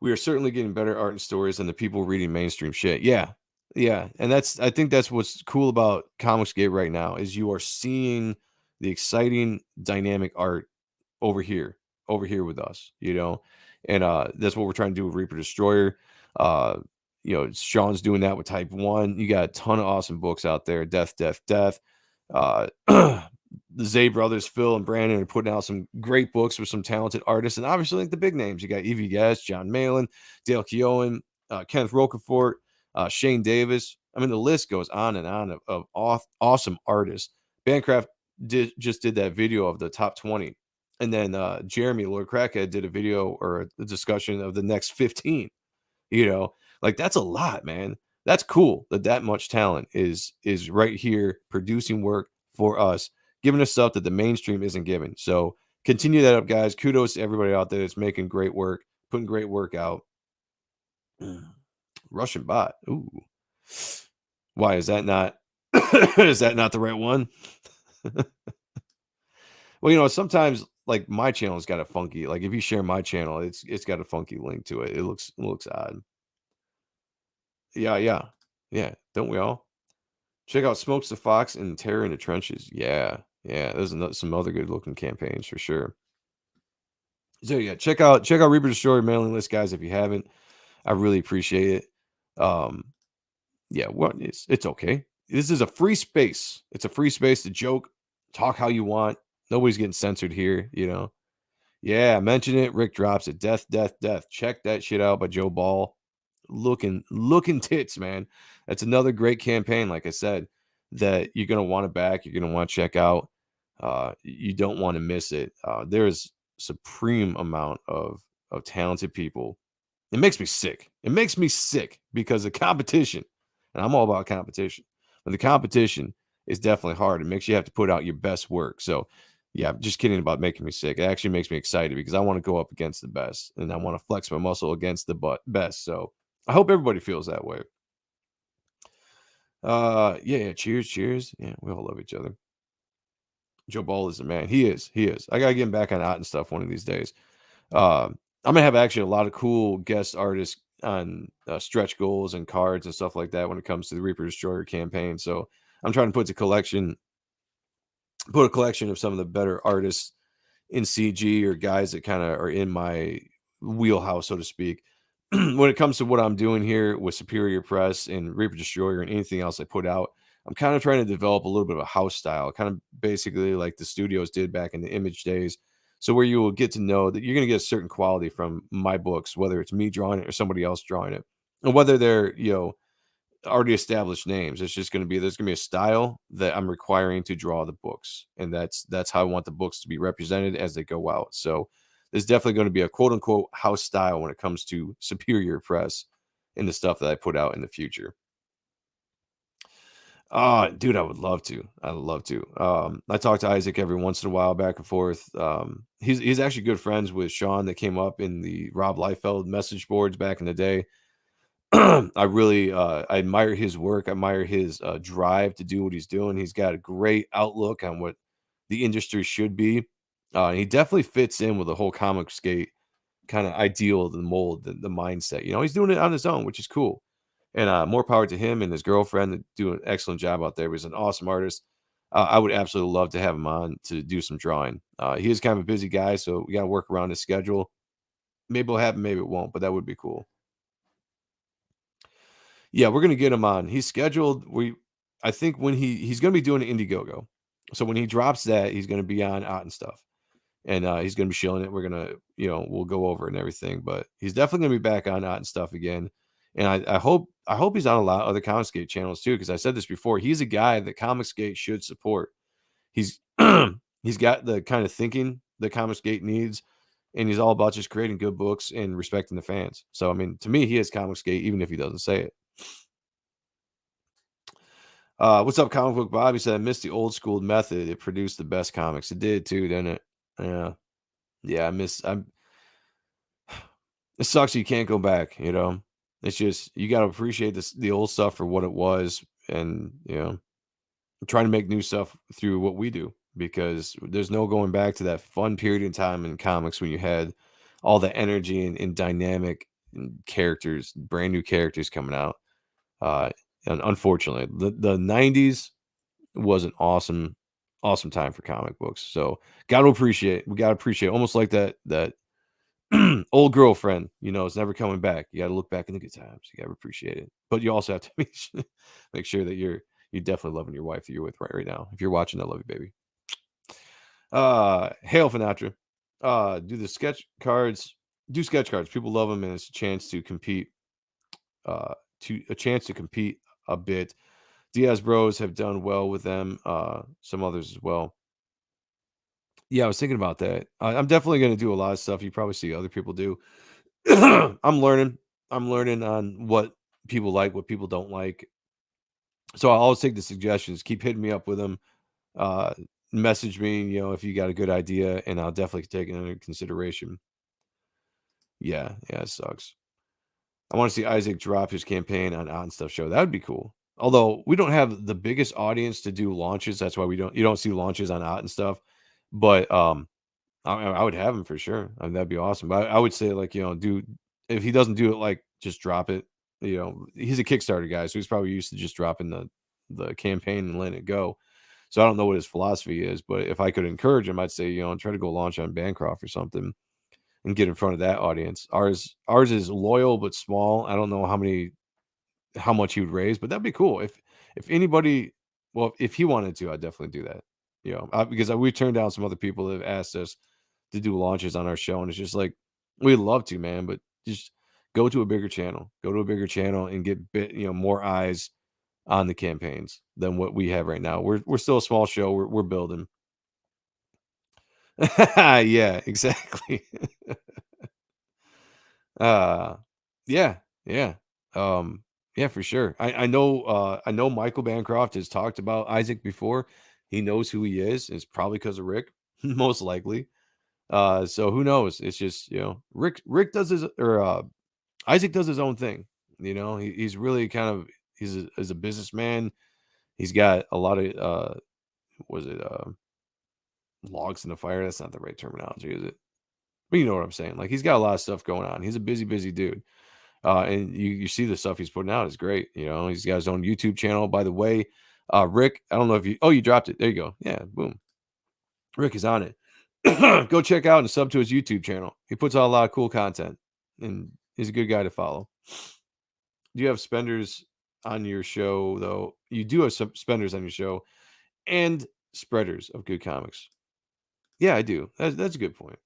We are certainly getting better art and stories than the people reading mainstream shit. Yeah. Yeah. And I think that's what's cool about Comicsgate right now is you are seeing the exciting dynamic art over here with us, and that's what we're trying to do with Reaper Destroyer. Sean's doing that with Type 1. You got a ton of awesome books out there. Death. The Zay brothers, Phil and Brandon, are putting out some great books with some talented artists, and obviously like the big names. You got Evie Guest, John Malin, Dale Keown, Kenneth Rocafort, Shane Davis. I mean, the list goes on and on of awesome artists. Bancroft just did that video of the top 20. And then Jeremy, Lord Crackhead, did a video or a discussion of the next 15. Like that's a lot, man. That's cool that much talent is right here producing work for us, giving us stuff that the mainstream isn't giving. So continue that up, guys. Kudos to everybody out there that's making great work, putting great work out. Russian bot. Ooh. Why is that not is that not the right one? Well, sometimes like my channel's got a funky, like if you share my channel, it's got a funky link to it. It looks odd. Yeah. Don't we all? Check out Smokes the Fox and Terror in the Trenches. Yeah. There's some other good looking campaigns for sure. So yeah, check out Reaper Destroyer mailing list, guys, if you haven't. I really appreciate it. Yeah, well, it's okay. This is a free space. It's a free space to joke, talk how you want. Nobody's getting censored here, Yeah, mention it. Rick drops it. Death. Check that shit out by Joe Ball. Looking tits, man. That's another great campaign, like I said, that you're gonna want to back. You're gonna want to check out. You don't want to miss it. There's supreme amount of talented people. It makes me sick. It makes me sick because the competition, and I'm all about competition, but the competition is definitely hard. It makes you have to put out your best work. So yeah, just kidding about making me sick. It actually makes me excited because I want to go up against the best and I want to flex my muscle against the best. So I hope everybody feels that way. Yeah. Cheers. Yeah, we all love each other. Joe Ball is the man. He is. I gotta get him back on Ott and stuff one of these days. I'm gonna have actually a lot of cool guest artists on stretch goals and cards and stuff like that when it comes to the Reaper Destroyer campaign. So I'm trying to put a collection of some of the better artists in CG or guys that kind of are in my wheelhouse, so to speak. When it comes to what I'm doing here with Superior Press and Reaper Destroyer and anything else I put out, I'm kind of trying to develop a little bit of a house style, kind of basically like the studios did back in the Image days. So where you will get to know that you're going to get a certain quality from my books, whether it's me drawing it or somebody else drawing it, and whether they're already established names. It's just going to be there's going to be a style that I'm requiring to draw the books, and that's how I want the books to be represented as they go out. So there's definitely going to be a quote unquote house style when it comes to superior press in the stuff that I put out in the future. Dude, I would love to. I would love to. I talk to Isaac every once in a while, back and forth. He's actually good friends with Sean that came up in the Rob Liefeld message boards back in the day. I really I admire his work. I admire his drive to do what he's doing. He's got a great outlook on what the industry should be. He definitely fits in with the whole comic skate kind of ideal, the mold, the mindset. You know, he's doing it on his own, which is cool. And more power to him and his girlfriend that do an excellent job out there. He's an awesome artist. I would absolutely love to have him on to do some drawing. He is kind of a busy guy, so we got to work around his schedule. Maybe it'll happen, maybe it won't, but that would be cool. Yeah, we're gonna get him on. He's scheduled. I think when he's gonna be doing an Indiegogo. So when he drops that, he's gonna be on Out and stuff, and he's gonna be shilling it. We're gonna, we'll go over it and everything. But he's definitely gonna be back on Out and stuff again. And I hope he's on a lot of other Comicsgate channels too, because I said this before. He's a guy that Comicsgate should support. He's he's got the kind of thinking that Comicsgate needs, and he's all about just creating good books and respecting the fans. So I mean, to me, he is Comicsgate, even if he doesn't say it. What's up, comic book Bob? He said, I missed the old school method. It produced the best comics. It did too, didn't it? Yeah. Yeah, it sucks you can't go back, you know. It's just you gotta appreciate the old stuff for what it was, and trying to make new stuff through what we do, because there's no going back to that fun period in time in comics when you had all the energy and dynamic and characters, brand new characters coming out. Uh and unfortunately, the 90s was an awesome time for comic books. So we gotta appreciate, almost like that old girlfriend, it's never coming back. You gotta look back in the good times. You gotta appreciate it. But you also have to make sure that you're definitely loving your wife that you're with right now. If you're watching, I love you, baby. Hail Finatra. Do the sketch cards, do sketch cards. People love them, and it's a chance to compete, a bit. Diaz Bros have done well with them. Some others as well. Yeah, I was thinking about that. I'm definitely going to do a lot of stuff you probably see other people do. I'm learning. I'm learning on what people like, what people don't like. So I'll always take the suggestions. Keep hitting me up with them. Uh, Message me, if you got a good idea, and I'll definitely take it into consideration. Yeah, it sucks. I want to see Isaac drop his campaign on Out and Stuff show. That would be cool. Although we don't have the biggest audience to do launches, that's why you don't see launches on Out and Stuff. But I would have him for sure. I mean, that'd be awesome. But I would say, like, do, if he doesn't do it, like, just drop it. He's a Kickstarter guy, so he's probably used to just dropping the campaign and letting it go. So I don't know what his philosophy is, but if I could encourage him, I'd say, try to go launch on Bancroft or something and get in front of that audience. Ours is loyal but small. I don't know how much he would raise, but that'd be cool if anybody. Well, if he wanted to, I'd definitely do that. Because we've turned down some other people that have asked us to do launches on our show, and it's just like, we'd love to, man, but just go to a bigger channel. Go to a bigger channel and get more eyes on the campaigns than what we have right now. We're still a small show. We're building. Yeah, exactly. uh yeah, yeah. Yeah, for sure. I know Michael Bancroft has talked about Isaac before. He knows who he is. It's probably because of Rick, most likely. So who knows? It's just, Rick does his, or Isaac does his own thing. He's really kind of, he's a businessman. He's got a lot of was it logs in the fire? That's not the right terminology, is it? But you know what I'm saying. Like, he's got a lot of stuff going on. He's a busy dude. And you see the stuff he's putting out is great. He's got his own YouTube channel. By the way, Rick, I don't know if you dropped it. There you go. Yeah, boom. Rick is on it. Go check out and sub to his YouTube channel. He puts out a lot of cool content, and he's a good guy to follow. Do you have spenders on your show, though? You do have some spenders on your show and spreaders of good comics. Yeah, I do. That's a good point.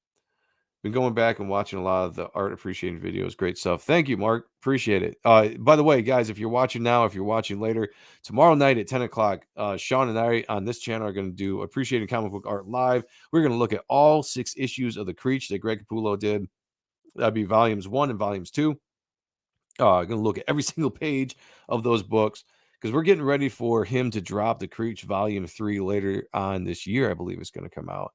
Been going back and watching a lot of the art appreciating videos. Great stuff. Thank you, Mark. Appreciate it. By the way, guys, if you're watching now, if you're watching later, tomorrow night at 10 o'clock, Sean and I on this channel are going to do Appreciating Comic Book Art Live. We're going to look at all 6 issues of the Creech that Greg Capullo did. That'd be volumes 1 and volumes 2. Going to look at every single page of those books because we're getting ready for him to drop the Creech volume 3 later on this year. I believe it's going to come out.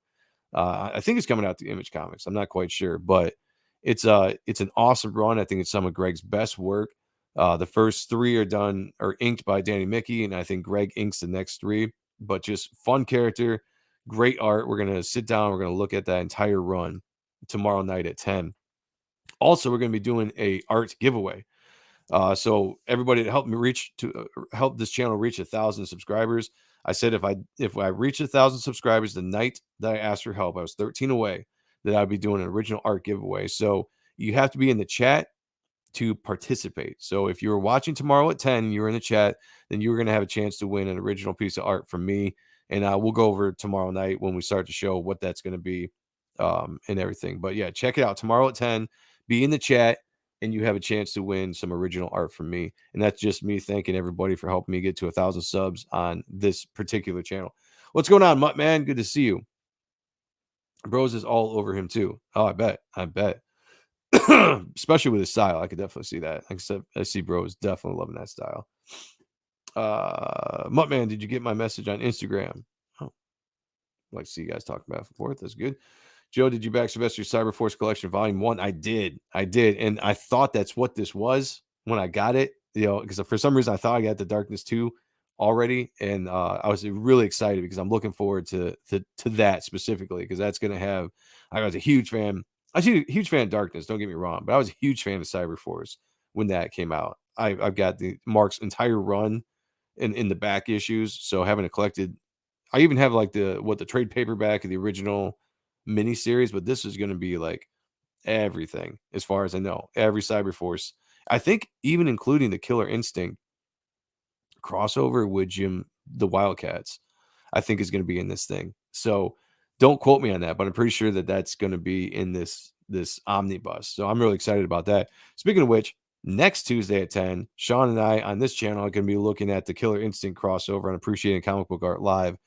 I think it's coming out to Image Comics. I'm not quite sure, but it's an awesome run. I think it's some of Greg's best work. The first 3 are inked by Danny Mickey, and I think Greg inks the next 3. But just fun character, great art. We're gonna sit down. We're gonna look at that entire run tomorrow night at 10. Also, we're gonna be doing a art giveaway. So everybody to help this channel reach 1,000 subscribers. I said if I reach 1,000 subscribers the night that I asked for help, I was 13 away, that I'd be doing an original art giveaway. So you have to be in the chat to participate. So if you were watching tomorrow at 10 and you were in the chat, then you were going to have a chance to win an original piece of art from me. And we'll go over tomorrow night when we start to show what that's going to be and everything. But yeah, check it out tomorrow at 10. Be in the chat and you have a chance to win some original art from me. And that's just me thanking everybody for helping me get to 1,000 subs on this particular channel. What's going on, Mutt Man? Good to see you. Bros is all over him too. Oh, I bet. Especially with his style. I could definitely see that. Like I said, I see Bros definitely loving that style. Mutt Man, did you get my message on Instagram? Oh, I'd like to see you guys talk back and forth. That's good. Joe, did you back Silvestri's Cyberforce Collection Volume 1? I did. And I thought that's what this was when I got it, because for some reason I thought I got the Darkness 2 already. And I was really excited because I'm looking forward to that specifically, because that's going to have, I was a huge fan. I was a huge fan of Darkness, don't get me wrong, but I was a huge fan of Cyberforce when that came out. I've got the Mark's entire run in the back issues. So having it collected, I even have like the trade paperback of the original miniseries, but this is going to be like everything as far as I know. Every Cyberforce, I think, even including the Killer Instinct crossover with the Wildcats, I think is going to be in this thing. So don't quote me on that, but I'm pretty sure that that's going to be in this omnibus. So I'm really excited about that. Speaking of which, next Tuesday at 10, Sean and I on this channel are going to be looking at the Killer Instinct crossover on Appreciating Comic Book Art Live.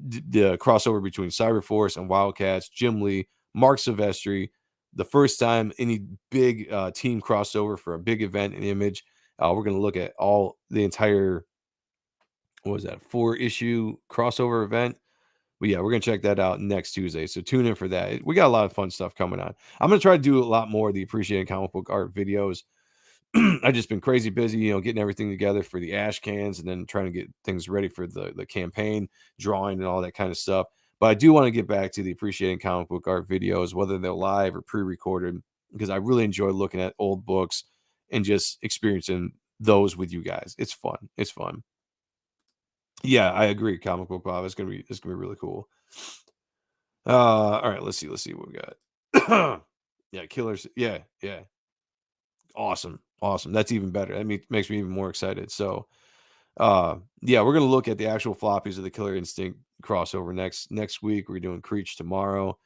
The crossover between Cyberforce and Wildcats, Jim Lee, Marc Silvestri, the first time any big team crossover for a big event in Image. We're going to look at all the entire, 4-issue crossover event. But yeah, we're going to check that out next Tuesday. So tune in for that. We got a lot of fun stuff coming on. I'm going to try to do a lot more of the Appreciating Comic Book Art videos. I've just been crazy busy, getting everything together for the ash cans and then trying to get things ready for the campaign, drawing and all that kind of stuff. But I do want to get back to the Appreciating Comic Book Art videos, whether they're live or pre-recorded, because I really enjoy looking at old books and just experiencing those with you guys. It's fun. It's fun. Yeah, I agree. Comic Book Bob, it's gonna be really cool. All right, let's see what we got. Yeah, Killers. Yeah. Awesome. That's even better. That makes me even more excited. So yeah, we're gonna look at the actual floppies of the Killer Instinct crossover next week. We're doing Creech tomorrow.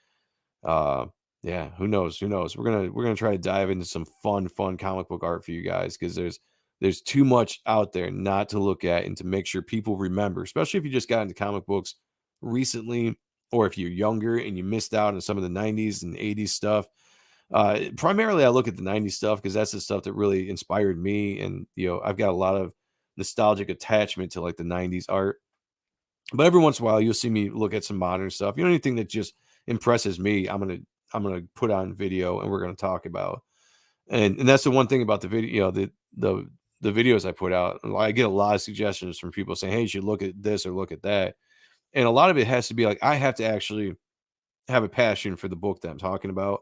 Yeah, who knows? We're gonna try to dive into some fun comic book art for you guys, because there's too much out there not to look at and to make sure people remember, especially if you just got into comic books recently, or if you're younger and you missed out on some of the 90s and 80s stuff. Primarily I look at the 90s stuff because that's the stuff that really inspired me, and I've got a lot of nostalgic attachment to like the 90s art. But every once in a while you'll see me look at some modern stuff. Anything that just impresses me, I'm gonna put on video and we're gonna talk about. And that's the one thing about the video, the videos I put out. I get a lot of suggestions from people saying, hey, you should look at this or look at that. And a lot of it has to be like, I have to actually have a passion for the book that I'm talking about.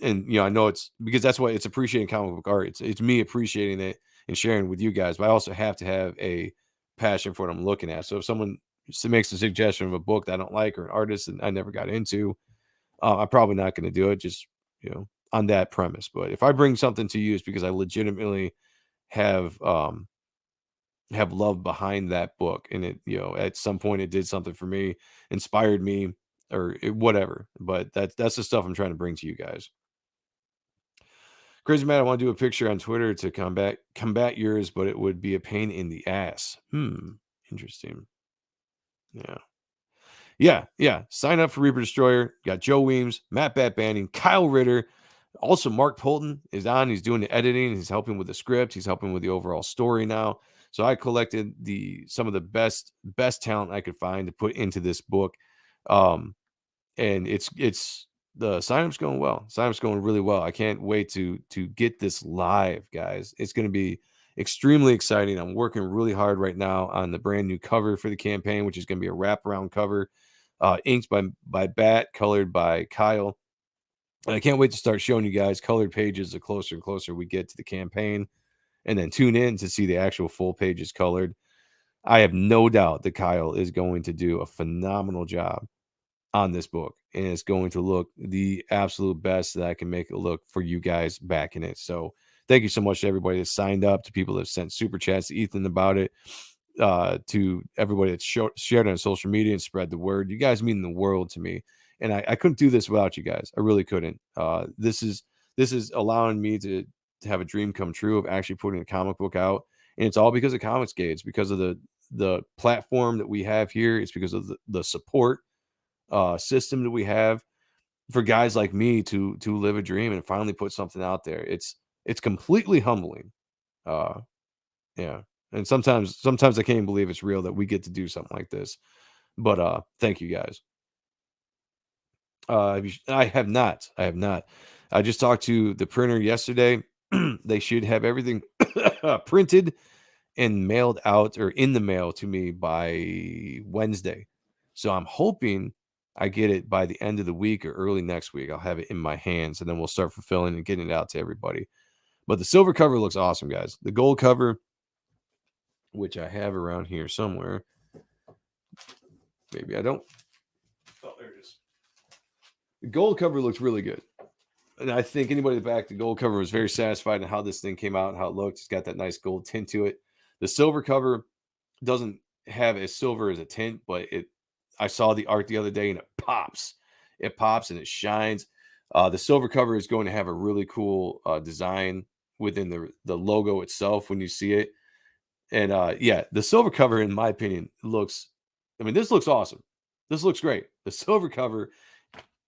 And I know it's because that's why it's Appreciating Comic Book Art. It's me appreciating it and sharing with you guys, but I also have to have a passion for what I'm looking at. So if someone makes a suggestion of a book that I don't like, or an artist that I never got into, I'm probably not going to do it, just on that premise. But if I bring something to you, it's because I legitimately have love behind that book, and it at some point it did something for me, inspired me, or whatever. But that's the stuff I'm trying to bring to you guys. Crazy Matt, I want to do a picture on Twitter to combat yours, but it would be a pain in the ass. Interesting. Yeah. Sign up for Reaper Destroyer. Got Joe Weems, Matt Bat Banning, Kyle Ritter. Also, Mark Polton is on. He's doing the editing. He's helping with the script. He's helping with the overall story now. So I collected some of the best talent I could find to put into this book. And it's the sign-up's going well. Sign-up's going really well. I can't wait to get this live, guys. It's going to be extremely exciting. I'm working really hard right now on the brand new cover for the campaign, which is going to be a wraparound cover, inked by Bat, colored by Kyle. And I can't wait to start showing you guys colored pages the closer and closer we get to the campaign, and then tune in to see the actual full pages colored. I have no doubt that Kyle is going to do a phenomenal job on this book, and it's going to look the absolute best that I can make it look for you guys back in it. So thank you so much to everybody that signed up, to people that have sent super chats to Ethan about it, to everybody that's shared on social media and spread the word. You guys mean the world to me, and I couldn't do this without you guys. I really couldn't. This is allowing me to have a dream come true of actually putting a comic book out, and it's all because of Comicsgate. It's because of the platform that we have here. It's because of the support system that we have for guys like me to live a dream and finally put something out there. It's completely humbling. Yeah. And sometimes I can't even believe it's real that we get to do something like this. But thank you guys. I have not. I just talked to the printer yesterday. They should have everything printed and mailed out, or in the mail to me, by Wednesday. So I'm hoping I get it by the end of the week or early next week. I'll have it in my hands, and then we'll start fulfilling and getting it out to everybody. But the silver cover looks awesome, guys. The gold cover, which I have around here somewhere. Maybe I don't. Oh, there it is. The gold cover looks really good. And I think anybody that backed the gold cover was very satisfied in how this thing came out and how it looked. It's got that nice gold tint to it. The silver cover doesn't have as silver as a tint, but I saw the art the other day and it pops. It pops and it shines. The silver cover is going to have a really cool design within the logo itself when you see it. And the silver cover, in my opinion, this looks awesome. This looks great. The silver cover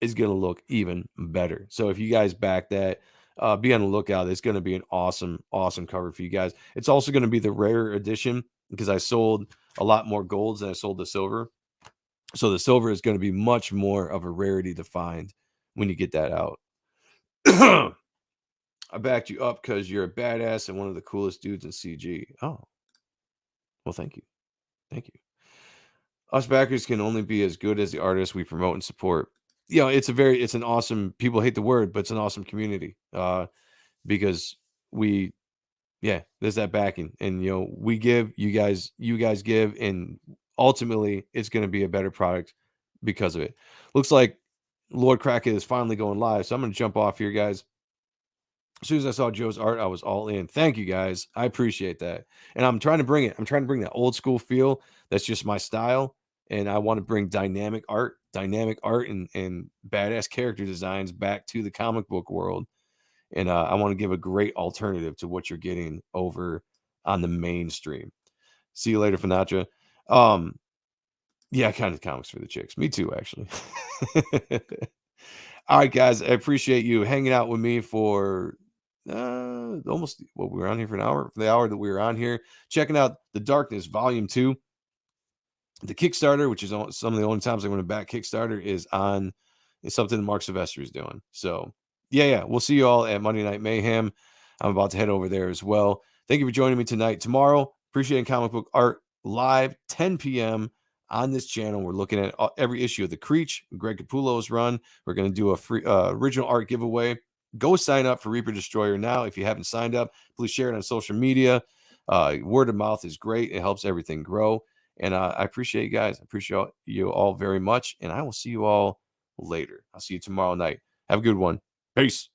is going to look even better. So if you guys back that, be on the lookout. It's going to be an awesome, awesome cover for you guys. It's also going to be the rare edition because I sold a lot more golds than I sold the silver. So the silver is going to be much more of a rarity to find when you get that out. I backed you up because you're a badass and one of the coolest dudes in CG. Oh, well, thank you. Thank you. Us backers can only be as good as the artists we promote and support. It's an awesome, people hate the word, but it's an awesome community, because there's that backing, and we give, you guys give, and ultimately it's going to be a better product because of it. Looks like Lord Crackhead is finally going live, so I'm going to jump off here, guys. As soon as I saw Joe's art, I was all in. Thank you, guys. I appreciate that. And I'm trying to bring it. I'm trying to bring that old school feel. That's just my style. And I want to bring dynamic art and badass character designs back to the comic book world. And I want to give a great alternative to what you're getting over on the mainstream. See you later, Finatra. Yeah, kind of comics for the chicks. Me too, actually. All right, guys. I appreciate you hanging out with me for almost we were on here for an hour. For the hour that we were on here, checking out The Darkness Volume 2. The Kickstarter, which is some of the only times I'm going to back Kickstarter, is something that Marc Silvestri is doing. So yeah, we'll see you all at Monday Night Mayhem. I'm about to head over there as well. Thank you for joining me tonight. Tomorrow, Appreciating Comic Book Art live, 10 p.m. on this channel. We're looking at every issue of the Creech, Greg Capullo's run. We're going to do a free original art giveaway. Go sign up for Reaper Destroyer now. If you haven't signed up, please share it on social media. Word of mouth is great. It helps everything grow. And I appreciate you guys. I appreciate you all very much. And I will see you all later. I'll see you tomorrow night. Have a good one. Peace.